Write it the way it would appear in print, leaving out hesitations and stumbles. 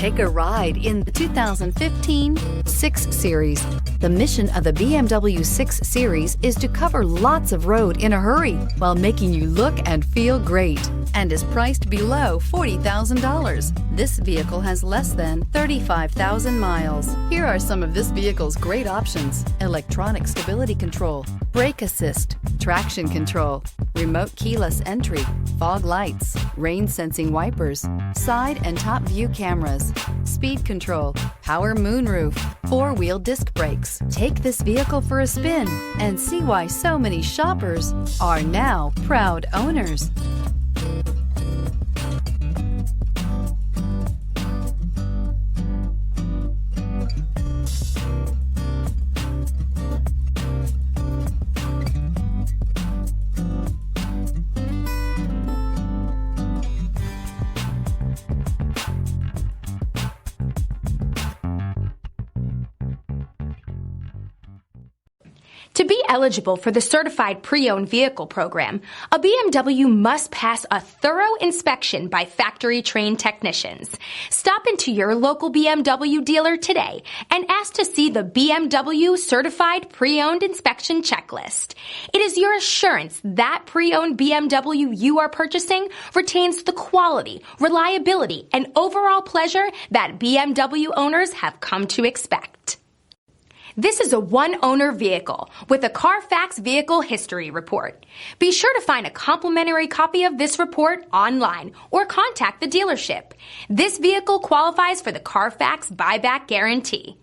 Take a ride in the 2015 6 Series. The mission of the BMW 6 Series is to cover lots of road in a hurry while making you look and feel great, and is priced below $40,000. This vehicle has less than 35,000 miles. Here are some of this vehicle's great options: electronic stability control, brake assist, traction control, remote keyless entry, fog lights, rain sensing wipers, side and top view cameras, speed control, power moonroof, 4-wheel disc brakes. Take this vehicle for a spin and see why so many shoppers are now proud owners. To be eligible for the Certified Pre-Owned Vehicle program, a BMW must pass a thorough inspection by factory-trained technicians. Stop into your local BMW dealer today and ask to see the BMW Certified Pre-Owned Inspection Checklist. It is your assurance that pre-owned BMW you are purchasing retains the quality, reliability, and overall pleasure that BMW owners have come to expect. This is a one-owner vehicle with a Carfax Vehicle History report. Be sure to find a complimentary copy of this report online or contact the dealership. This vehicle qualifies for the Carfax buyback guarantee.